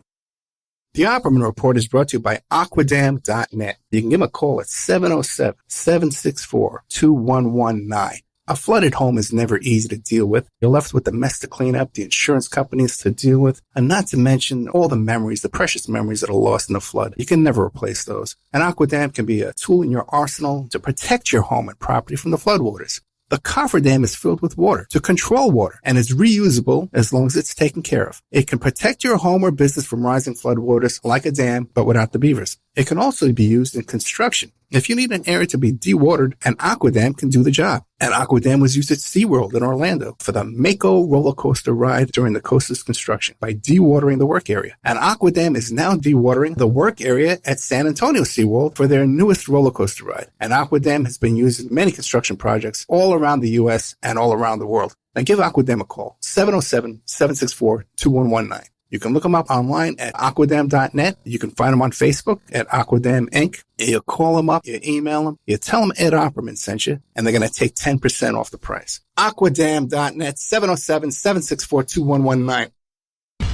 The Opperman Report is brought to you by Aquadam.net. You can give them a call at 707-764-2119. A flooded home is never easy to deal with. You're left with the mess to clean up, the insurance companies to deal with, and not to mention all the memories, the precious memories that are lost in the flood. You can never replace those. And Aquadam can be a tool in your arsenal to protect your home and property from the floodwaters. The cofferdam is filled with water to control water and is reusable as long as it's taken care of. It can protect your home or business from rising floodwaters like a dam, but without the beavers. It can also be used in construction. If you need an area to be dewatered, an Aquadam can do the job. An Aquadam was used at SeaWorld in Orlando for the Mako roller coaster ride during the coaster's construction by dewatering the work area. An Aquadam is now dewatering the work area at San Antonio SeaWorld for their newest roller coaster ride. An Aquadam has been used in many construction projects all around the U.S. and all around the world. Now give Aquadam a call, 707-764-2119. You can look them up online at aquadam.net. You can find them on Facebook at Aquadam Inc. You call them up, you email them, you tell them Ed Opperman sent you, and they're going to take 10% off the price. Aquadam.net, 707-764-2119.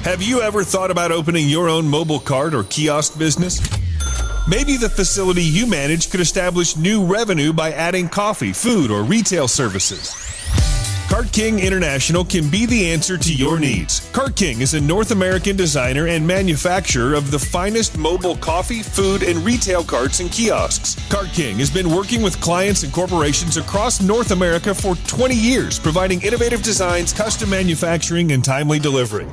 Have you ever thought about opening your own mobile cart or kiosk business? Maybe the facility you manage could establish new revenue by adding coffee, food, or retail services. Cart King International can be the answer to your needs. Cart King is a North American designer and manufacturer of the finest mobile coffee, food, and retail carts and kiosks. Cart King has been working with clients and corporations across North America for 20 years, providing innovative designs, custom manufacturing, and timely delivery.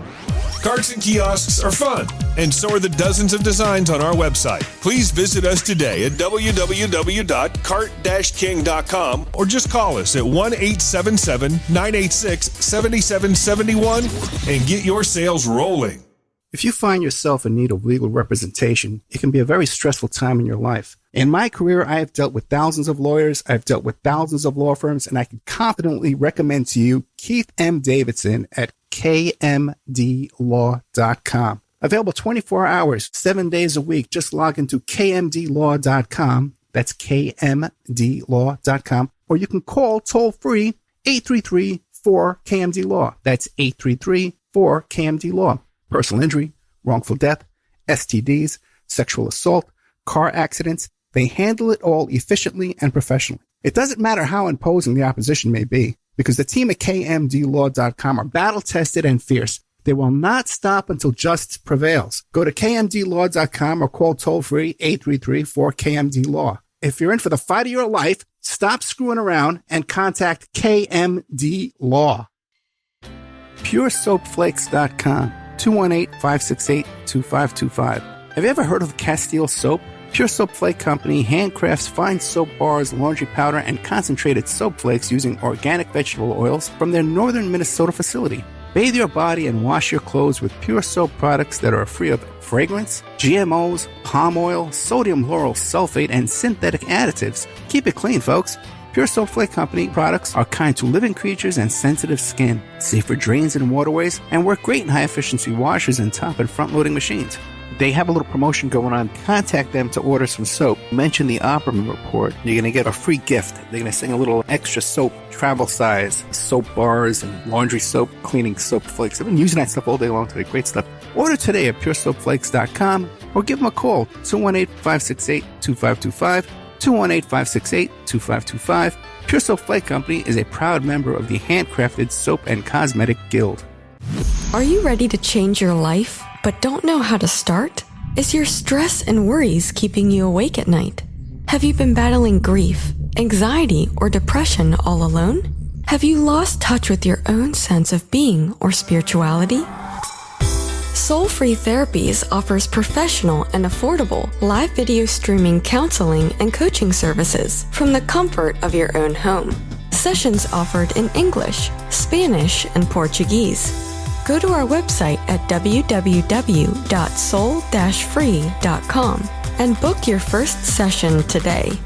Carts and kiosks are fun, and so are the dozens of designs on our website. Please visit us today at www.cart-king.com or just call us at 1-877-986-7771 and get your sales rolling. If you find yourself in need of legal representation, it can be a very stressful time in your life. In my career, I have dealt with thousands of lawyers, I've dealt with thousands of law firms, and I can confidently recommend to you Keith M. Davidson at kmdlaw.com. Available 24 hours, 7 days a week. Just log into kmdlaw.com. That's kmdlaw.com. Or you can call toll-free 833-4KMD-LAW. That's 833-4KMD-LAW. Personal injury, wrongful death, STDs, sexual assault, car accidents. They handle it all efficiently and professionally. It doesn't matter how imposing the opposition may be, because the team at kmdlaw.com are battle-tested and fierce. They will not stop until justice prevails. Go to kmdlaw.com or call toll-free 833-4KMD-LAW. If you're in for the fight of your life, stop screwing around and contact KMD Law. PureSoapFlakes.com, 218-568-2525. Have you ever heard of Castile Soap? Pure Soap Flake Company handcrafts fine soap bars, laundry powder, and concentrated soap flakes using organic vegetable oils from their northern Minnesota facility. Bathe your body and wash your clothes with Pure Soap products that are free of fragrance, GMOs, palm oil, sodium lauryl sulfate, and synthetic additives. Keep it clean, folks. Pure Soap Flake Company products are kind to living creatures and sensitive skin, safe for drains and waterways, and work great in high-efficiency washers and top and front-loading machines. They have a little promotion going on. Contact them to order some soap. Mention the Opperman Report. You're going to get a free gift. They're going to send a little extra soap, travel size, soap bars and laundry soap, cleaning soap flakes. I've been using that stuff all day long today. Great stuff. Order today at puresoapflakes.com or give them a call, 218-568-2525, 218-568-2525. Pure Soap Flake Company is a proud member of the Handcrafted Soap and Cosmetic Guild. Are you ready to change your life, but don't know how to start? Is your stress and worries keeping you awake at night? Have you been battling grief, anxiety, or depression all alone? Have you lost touch with your own sense of being or spirituality? Soul Free Therapies offers professional and affordable live video streaming counseling and coaching services from the comfort of your own home. Sessions offered in English, Spanish, and Portuguese. Go to our website at www.soul-free.com and book your first session today.